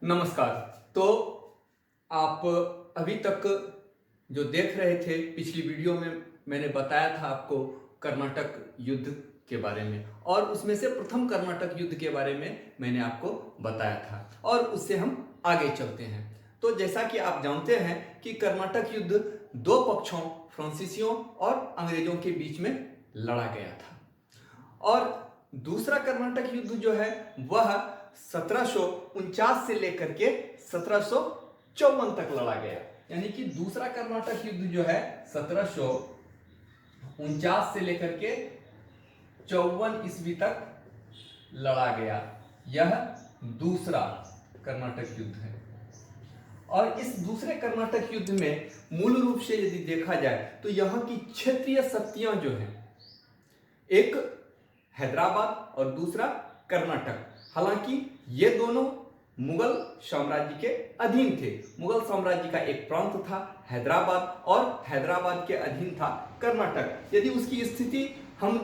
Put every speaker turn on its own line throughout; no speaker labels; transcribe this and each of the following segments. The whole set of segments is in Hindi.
नमस्कार। तो आप अभी तक जो देख रहे थे, पिछली वीडियो में मैंने बताया था आपको कर्नाटक युद्ध के बारे में, और उसमें से प्रथम कर्नाटक युद्ध के बारे में मैंने आपको बताया था, और उससे हम आगे चलते हैं। तो जैसा कि आप जानते हैं कि कर्नाटक युद्ध दो पक्षों फ्रांसीसियों और अंग्रेजों के बीच में लड़ा गया था, और दूसरा कर्नाटक युद्ध जो है वह 1749 से लेकर के 1754 तक लड़ा गया। यानी कि दूसरा कर्नाटक युद्ध जो है 1749 से लेकर के 54 ईस्वी तक लड़ा गया। यह दूसरा कर्नाटक युद्ध है, और इस दूसरे कर्नाटक युद्ध में मूल रूप से यदि देखा जाए तो यहाँ की क्षेत्रीय शक्तियां जो हैं, एक हैदराबाद और दूसरा कर्नाटक, हालांकि ये दोनों मुगल साम्राज्य के अधीन थे। मुगल साम्राज्य का एक प्रांत था हैदराबाद, और हैदराबाद के अधीन था कर्नाटक। यदि उसकी स्थिति हम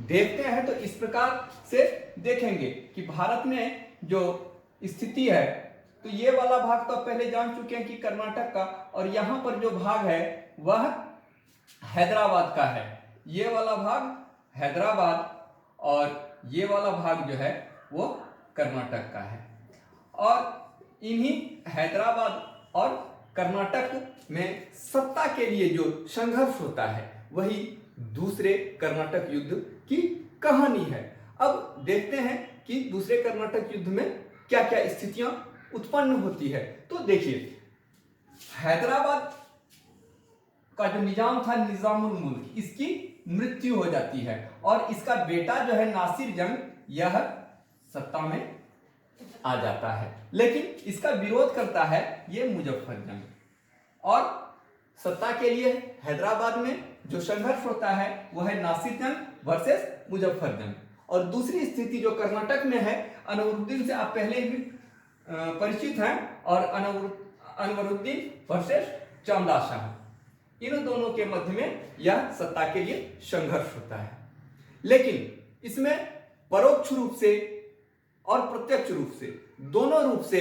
देखते हैं तो इस प्रकार से देखेंगे कि भारत में जो स्थिति है, तो ये वाला भाग तो आप पहले जान चुके हैं कि कर्नाटक का, और यहाँ पर जो भाग है वह हैदराबाद का है। ये वाला भाग हैदराबाद और ये वाला भाग जो है वो कर्नाटक का है। और इन्हीं हैदराबाद और कर्नाटक में सत्ता के लिए जो संघर्ष होता है वही दूसरे कर्नाटक युद्ध की कहानी है। अब देखते हैं कि दूसरे कर्नाटक युद्ध में क्या क्या स्थितियां उत्पन्न होती है। तो देखिए, हैदराबाद का जो निजाम था निजामुल मुल्क, इसकी मृत्यु हो जाती है, और इसका बेटा जो है नासिर जंग, यह सत्ता में आ जाता है। लेकिन इसका विरोध करता है ये मुजफ्फर जंग, और सत्ता के लिए हैदराबाद में जो संघर्ष होता है वह है नासिर जंग वर्सेस मुजफ्फर जंग। और दूसरी स्थिति जो कर्नाटक में है, अनवरुद्दीन से आप पहले ही परिचित हैं, और अनवरुद्दीन वर्सेस चांदा शाह, इन दोनों के मध्य में यह सत्ता के लिए संघर्ष होता है। लेकिन इसमें परोक्ष रूप से और प्रत्यक्ष रूप से, दोनों रूप से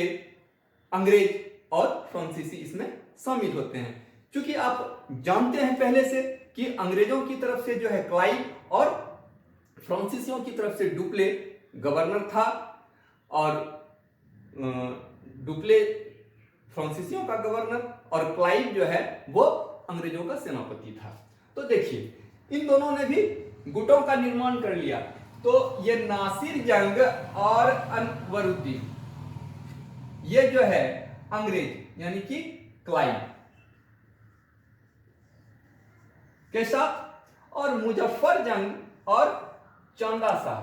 अंग्रेज और फ्रांसीसी इसमें शामिल होते हैं। क्योंकि आप जानते हैं पहले से कि अंग्रेजों की तरफ से जो है क्लाइव, और फ्रांसीसियों की तरफ से डुप्ले गवर्नर था, और डुप्ले फ्रांसीसियों का गवर्नर, और क्लाइव जो है वो अंग्रेजों का सेनापति था। तो देखिए, इन दोनों ने भी गुटों का निर्माण कर लिया। तो ये नासिर जंग और अनवरुद्दीन, ये जो है अंग्रेज यानी कि क्लाइव के साथ, और मुजफ्फर जंग और चांदा शाह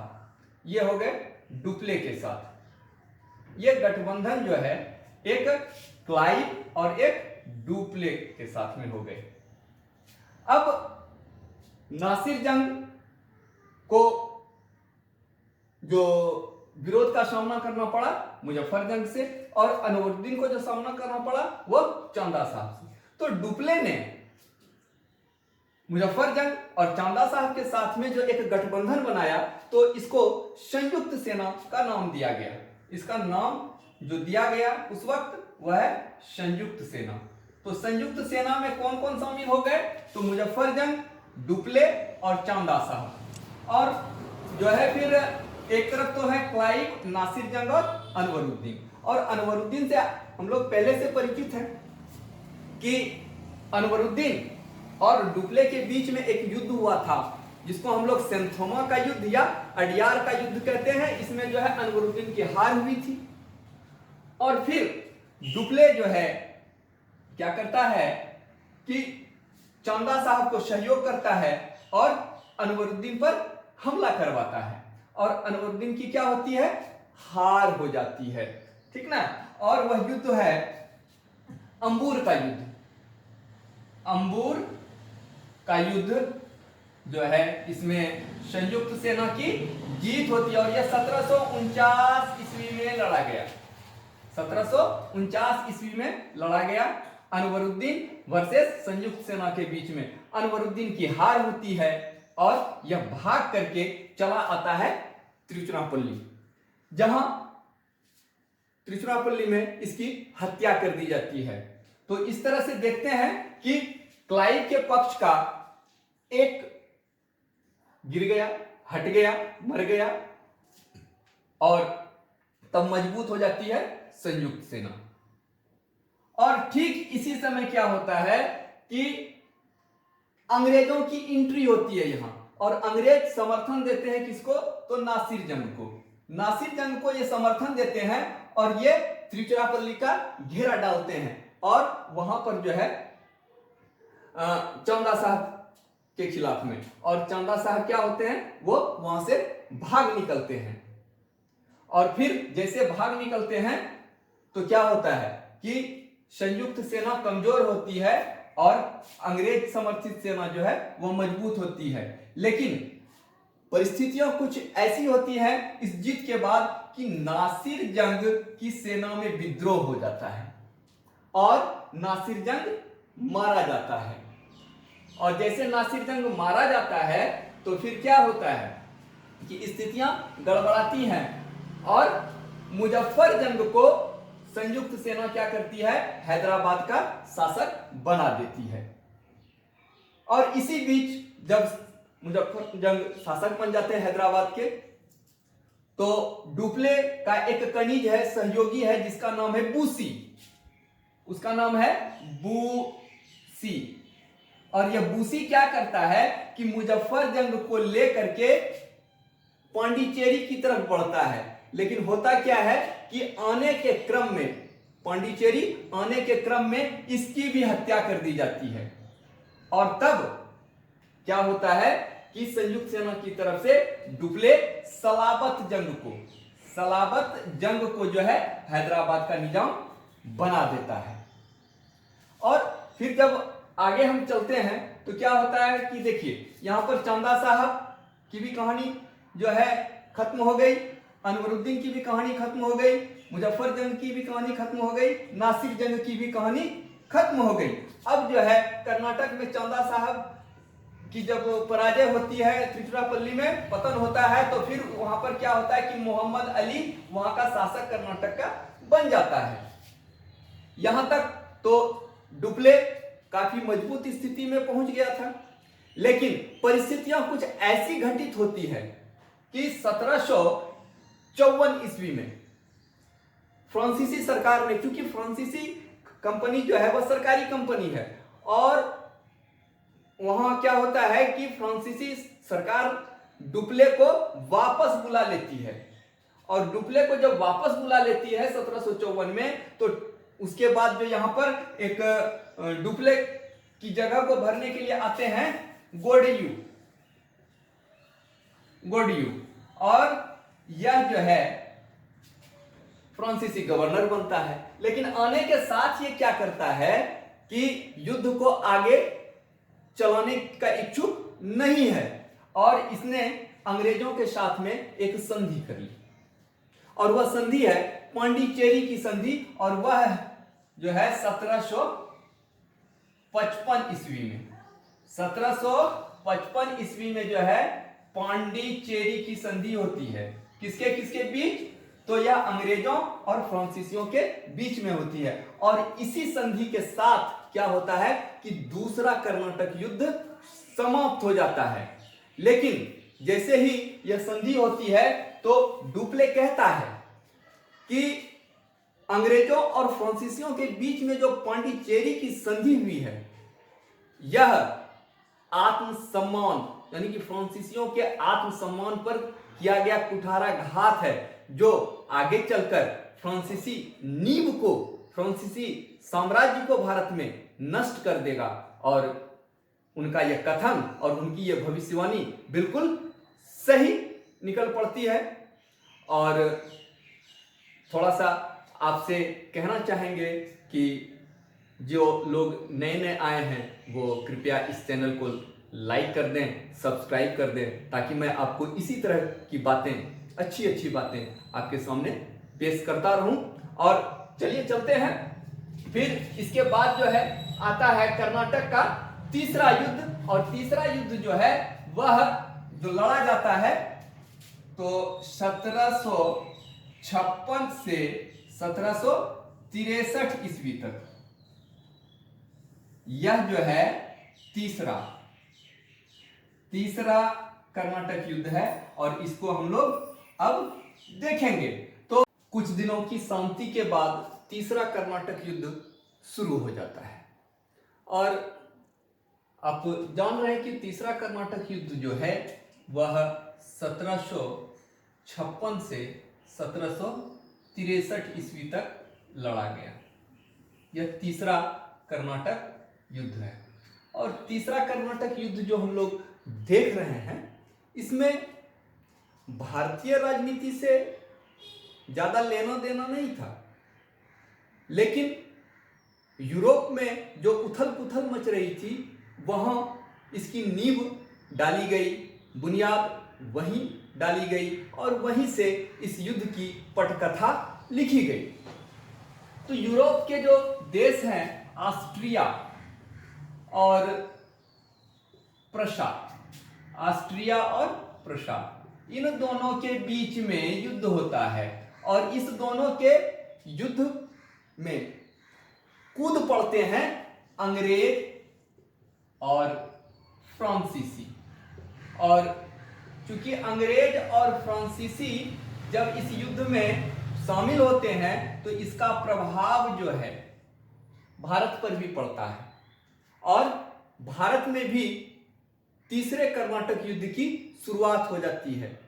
ये हो गए डुप्ले के साथ। ये गठबंधन जो है एक क्लाइव और एक डुप्ले के साथ में हो गए। अब नासिर जंग को जो विरोध का सामना करना पड़ा मुजफ्फर जंग से, और अनवरुद्दीन को जो सामना करना पड़ा वो चांदा साहब से। तो डुप्ले ने मुजफ्फर जंग और चांदा साहब के साथ में जो एक गठबंधन बनाया, तो इसको संयुक्त सेना का नाम दिया गया। इसका नाम जो दिया गया उस वक्त वह है संयुक्त सेना। तो संयुक्त सेना में कौन कौन शामिल हो गए? तो मुजफ्फर जंग, डुप्ले और चांदा साहब, और जो है फिर एक तरफ तो है क्लाइव, नासिर जंग और अनवरुद्दीन। और अनवरुद्दीन से हम लोग पहले से परिचित हैं कि अनवरुद्दीन और डुप्ले के बीच में एक युद्ध हुआ था, जिसको हम लोग सेंथोमा का युद्ध या अडियार का युद्ध कहते हैं। इसमें जो है अनवरुद्दीन की हार हुई थी, और फिर डुप्ले जो है क्या करता है कि चांदा साहब को सहयोग करता है और अनवरुद्दीन पर हमला करवाता है, और अनवरुद्दीन की क्या होती है? हार हो जाती है, ठीक ना। और वह युद्ध है अंबूर का युद्ध। अंबूर का युद्ध जो है, इसमें संयुक्त सेना की जीत होती है, और यह 1749 ईस्वी में लड़ा गया। 1749 ईस्वी में लड़ा गया अनवरुद्दीन वर्सेस संयुक्त सेना के बीच में। अनवरुद्दीन की हार होती है, और यह भाग करके चला आता है तिरुचिरापल्ली, जहां त्रिचुरापल्ली में इसकी हत्या कर दी जाती है। तो इस तरह से देखते हैं कि क्लाइव के पक्ष का एक गिर गया, हट गया, मर गया, और तब मजबूत हो जाती है संयुक्त सेना। और ठीक इसी समय क्या होता है कि अंग्रेजों की एंट्री होती है यहां, और अंग्रेज समर्थन देते हैं किसको? तो नासिर जंग को। नासिर जंग को ये समर्थन देते हैं और ये त्रिचुरापल्ली का घेरा डालते हैं, और वहां पर जो है चंदा साहब के खिलाफ में, और चंदा साहब क्या होते हैं? वो वहां से भाग निकलते हैं। और फिर जैसे भाग निकलते हैं तो क्या होता है कि संयुक्त सेना कमजोर होती है और अंग्रेज समर्थित सेना जो है वो मजबूत होती है। लेकिन परिस्थितियां कुछ ऐसी होती है इस जीत के बाद कि नासिर जंग की सेना में विद्रोह हो जाता है और नासिर जंग मारा जाता है। और जैसे नासिर जंग मारा जाता है तो फिर क्या होता है कि स्थितियां गड़बड़ाती हैं और मुजफ्फर जंग को संयुक्त सेना क्या करती है? हैदराबाद का शासक बना देती है। और इसी बीच जब मुजफ्फर जंग शासक बन जाते हैं हैदराबाद के, तो डुप्ले का एक कनीज है, सहयोगी है, जिसका नाम है बूसी। उसका नाम है बूसी। और यह बूसी क्या करता है कि मुजफ्फर जंग को लेकर के पांडिचेरी की तरफ बढ़ता है। लेकिन होता क्या है कि आने के क्रम में, पांडिचेरी आने के क्रम में इसकी भी हत्या कर दी जाती है। और तब क्या होता है कि संयुक्त सेना की तरफ से डुप्ले सलाबत जंग को जो है हैदराबाद का निजाम बना देता है। और फिर जब आगे हम चलते हैं तो क्या होता है कि देखिए यहां पर चंदा साहब की भी कहानी जो है खत्म हो गई, अनवरुद्दीन की भी कहानी खत्म हो गई, मुजफ्फर जंग की भी कहानी खत्म हो गई, नासिर जंग की भी कहानी खत्म हो गई। अब जो है कर्नाटक में चंदा साहब की जब पराजय होती है, त्रिचुरापल्ली में पतन होता है, तो फिर वहां पर क्या होता है कि मोहम्मद अली वहां का शासक कर्नाटक का बन जाता है। यहां तक तो डुप्ले काफी मजबूत स्थिति में पहुंच गया था। लेकिन परिस्थितियां कुछ ऐसी घटित होती है कि 1754 ईस्वी में फ्रांसीसी सरकार ने, क्योंकि फ्रांसीसी कंपनी जो है वह सरकारी कंपनी है, और वहां क्या होता है कि फ्रांसीसी सरकार डुप्ले को वापस बुला लेती है। और डुप्ले को जब वापस बुला लेती है 1754 में, तो उसके बाद जो यहां पर एक डुप्ले की जगह को भरने के लिए आते हैं गोडियू, और यह जो है फ्रांसीसी गवर्नर बनता है। लेकिन आने के साथ ये क्या करता है कि युद्ध को आगे चलाने का इच्छुक नहीं है, और इसने अंग्रेजों के साथ में एक संधि कर ली, और वह संधि है पांडिचेरी की संधि। और वह जो है 1755 ईस्वी में, 1755 ईस्वी में जो है पांडिचेरी की संधि होती है। किसके किसके बीच? तो यह अंग्रेजों और फ्रांसीसियों के बीच में होती है। और इसी संधि के साथ क्या होता है कि दूसरा कर्नाटक युद्ध समाप्त हो जाता है। लेकिन जैसे ही यह संधि होती है तो डुप्ले कहता है कि अंग्रेजों और फ्रांसीसियों के बीच में जो पांडिचेरी की संधि हुई है, यह आत्मसम्मान यानी कि फ्रांसीसियों के आत्मसम्मान पर किया गया कुठाराघात है, जो आगे चलकर फ्रांसीसी नींव को, फ्रांसीसी साम्राज्य को भारत में नष्ट कर देगा। और उनका यह कथन और उनकी यह भविष्यवाणी बिल्कुल सही निकल पड़ती है। और थोड़ा सा आपसे कहना चाहेंगे कि जो लोग नए नए आए हैं वो कृपया इस चैनल को लाइक कर दें, सब्सक्राइब कर दें, ताकि मैं आपको इसी तरह की बातें, अच्छी अच्छी बातें आपके सामने पेश करता रहूं। और चलिए चलते हैं। फिर इसके बाद जो है आता है कर्नाटक का तीसरा युद्ध, और तीसरा युद्ध जो है वह जो लड़ा जाता है तो 1756 से 1763 ईस्वी तक। यह जो है तीसरा कर्नाटक युद्ध है और इसको हम लोग अब देखेंगे। तो कुछ दिनों की शांति के बाद तीसरा कर्नाटक युद्ध शुरू हो जाता है और आप जान रहे हैं कि तीसरा कर्नाटक युद्ध जो है वह 1756 से 1763 ईस्वी तक लड़ा गया। यह तीसरा कर्नाटक युद्ध है और तीसरा कर्नाटक युद्ध जो हम लोग देख रहे हैं इसमें भारतीय राजनीति से ज्यादा लेना देना नहीं था, लेकिन यूरोप में जो उथल पुथल मच रही थी वहां इसकी नींव डाली गई, बुनियाद वहीं डाली गई और वहीं से इस युद्ध की पटकथा लिखी गई। तो यूरोप के जो देश हैं ऑस्ट्रिया और प्रशा, इन दोनों के बीच में युद्ध होता है और इस दोनों के युद्ध में कूद पड़ते हैं अंग्रेज और फ्रांसीसी। और चूंकि अंग्रेज और फ्रांसीसी जब इस युद्ध में शामिल होते हैं तो इसका प्रभाव जो है भारत पर भी पड़ता है और भारत में भी तीसरे कर्नाटक युद्ध की शुरुआत हो जाती है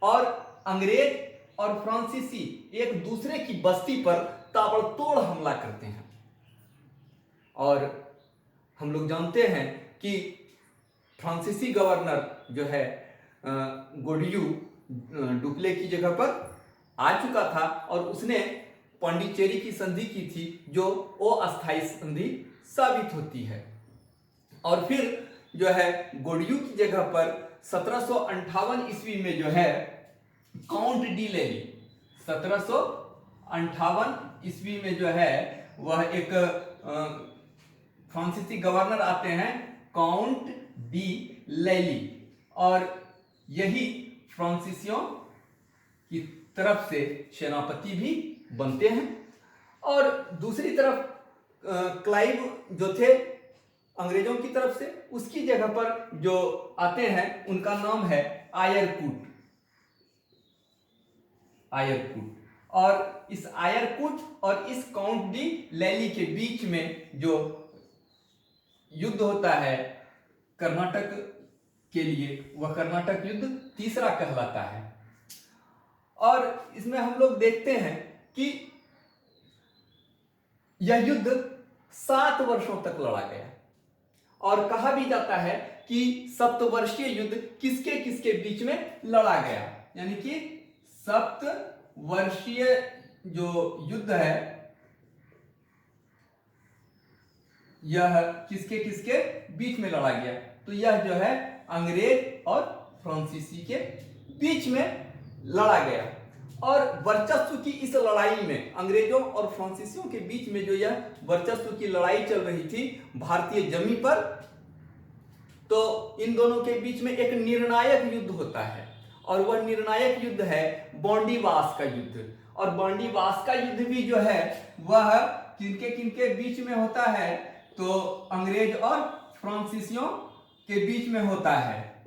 और अंग्रेज और फ्रांसीसी एक दूसरे की बस्ती पर ताबड़तोड़ हमला करते हैं। और हम लोग जानते हैं कि फ्रांसीसी गवर्नर जो है गोडियू डुप्ले की जगह पर आ चुका था और उसने पांडिचेरी की संधि की थी जो अस्थायी संधि साबित होती है। और फिर जो है गोडियू की जगह पर 1758 ईस्वी में जो है काउंट डी लेली, 1758 ईस्वी में जो है वह एक फ्रांसीसी गवर्नर आते हैं काउंट डी लेली और यही फ्रांसीसियों की तरफ से सेनापति भी बनते हैं। और दूसरी तरफ क्लाइव जो थे अंग्रेजों की तरफ से, उसकी जगह पर जो आते हैं उनका नाम है आयरकूट। और इस आयरकूट और इस काउंट डी लेली के बीच में जो युद्ध होता है कर्नाटक के लिए, वह कर्नाटक युद्ध तीसरा कहलाता है। और इसमें हम लोग देखते हैं कि यह युद्ध 7 वर्षों तक लड़ा गया और कहा भी जाता है कि सप्तवर्षीय युद्ध किसके किसके बीच में लड़ा गया, यानी कि सप्तवर्षीय जो युद्ध है यह किसके किसके बीच में लड़ा गया। तो यह जो है अंग्रेज और फ्रांसीसी के बीच में लड़ा गया और वर्चस्व की इस लड़ाई में अंग्रेजों और फ्रांसीसियों के बीच में जो यह वर्चस्व की लड़ाई चल रही थी भारतीय जमी पर, तो इन दोनों के बीच में एक निर्णायक युद्ध होता है और वह निर्णायक युद्ध है बॉन्डीवास का युद्ध। और बॉन्डीवास का युद्ध भी जो है वह किनके किनके बीच में होता है, तो अंग्रेज और फ्रांसीसियों के बीच में होता है।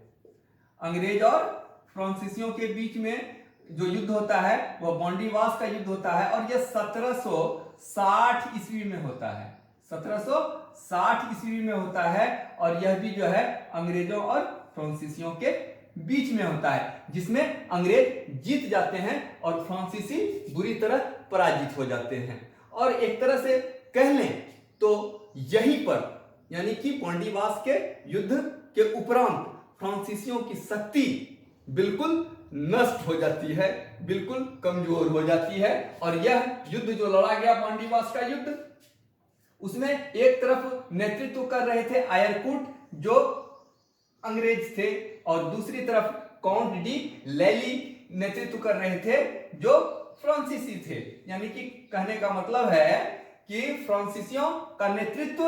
अंग्रेज और फ्रांसीसियों के बीच में जो युद्ध होता है वह बॉन्डीवास का युद्ध होता है और यह 1760 ईस्वी में होता है, 1760 ईस्वी में होता है। और यह भी जो है अंग्रेजों और फ्रांसीसियों के बीच में होता है, जिसमें अंग्रेज जीत जाते हैं और फ्रांसीसी बुरी तरह पराजित हो जाते हैं। और एक तरह से कह लें तो यहीं पर यानी कि बॉन्डीवास के युद्ध के उपरांत फ्रांसीसियों की शक्ति बिल्कुल नष्ट हो जाती है, बिल्कुल कमजोर हो जाती है। और यह युद्ध जो लड़ा गया बॉन्डीवास का युद्ध, उसमें एक तरफ नेतृत्व कर रहे थे आयरकूट जो अंग्रेज थे और दूसरी तरफ काउंट डी लेली नेतृत्व कर रहे थे जो फ्रांसीसी थे। यानी कि कहने का मतलब है कि फ्रांसीसियों का नेतृत्व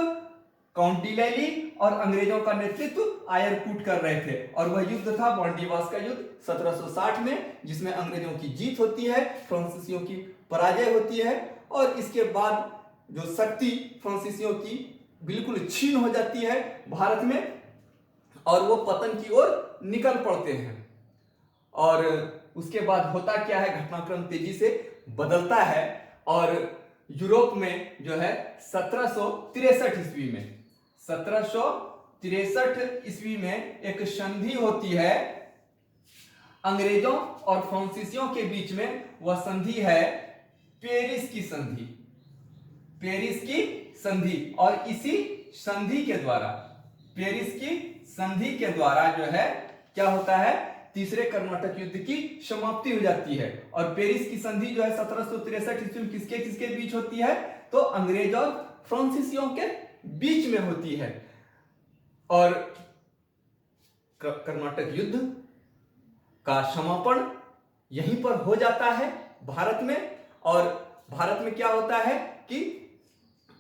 काउंट डी लेली और अंग्रेजों का नेतृत्व आयरकूट कर रहे थे। और वह युद्ध था बॉन्डीवास का युद्ध 1760 में, जिसमें अंग्रेजों की जीत होती है, फ्रांसीसियों की पराजय होती है और इसके बाद जो शक्ति फ्रांसीसियों की बिल्कुल छीन हो जाती है भारत में और वो पतन की ओर निकल पड़ते हैं। और उसके बाद होता क्या है, घटनाक्रम तेजी से बदलता है और यूरोप में जो है 1763 ईस्वी में 1763 ईस्वी में एक संधि होती है अंग्रेजों और फ्रांसीसियों के बीच में। वह संधि है पेरिस की संधि, पेरिस की संधि। और इसी संधि के द्वारा, पेरिस की संधि के द्वारा जो है क्या होता है, तीसरे कर्नाटक युद्ध की समाप्ति हो जाती है। और पेरिस की संधि जो है 1763 ईस्वी में किसके किसके बीच होती है, तो अंग्रेज और फ्रांसीसियों के बीच में होती है। और कर्नाटक युद्ध का समापन यहीं पर हो जाता है भारत में। और भारत में क्या होता है कि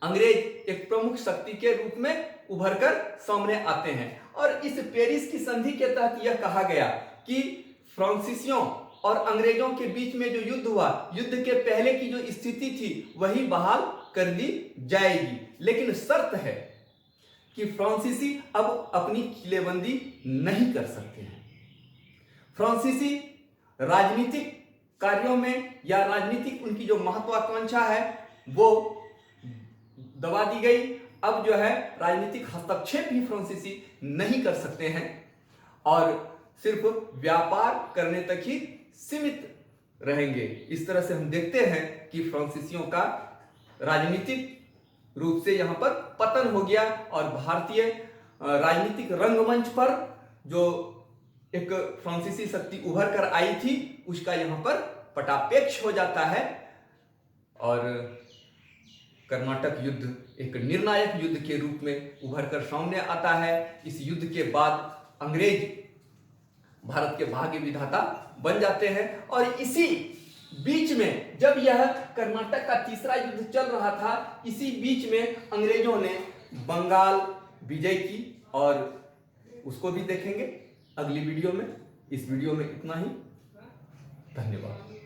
अंग्रेज एक प्रमुख शक्ति के रूप में उभर कर सामने आते हैं। और इस पेरिस की संधि के तहत यह कहा गया कि फ्रांसीसियों और अंग्रेजों के बीच में जो युद्ध हुआ, युद्ध के पहले की जो स्थिति थी वही बहाल कर दी जाएगी, लेकिन शर्त है कि फ्रांसीसी अब अपनी किलेबंदी नहीं कर सकते हैं। फ्रांसीसी राजनीतिक कार्यों में या राजनीतिक उनकी जो महत्वाकांक्षा है वो दबा दी गई। अब जो है राजनीतिक हस्तक्षेप भी फ्रांसीसी नहीं कर सकते हैं और सिर्फ व्यापार करने तक ही सीमित रहेंगे। इस तरह से हम देखते हैं कि फ्रांसीसियों का राजनीतिक रूप से यहां पर पतन हो गया और भारतीय राजनीतिक रंगमंच पर जो एक फ्रांसीसी शक्ति उभर कर आई थी उसका यहां पर पटापेक्ष हो जाता है। और कर्नाटक युद्ध एक निर्णायक युद्ध के रूप में उभर कर सामने आता है। इस युद्ध के बाद अंग्रेज भारत के भाग्य विधाता बन जाते हैं। और इसी बीच में जब यह कर्नाटक का तीसरा युद्ध चल रहा था, इसी बीच में अंग्रेजों ने बंगाल विजय की और उसको भी देखेंगे अगली वीडियो में। इस वीडियो में इतना ही, धन्यवाद।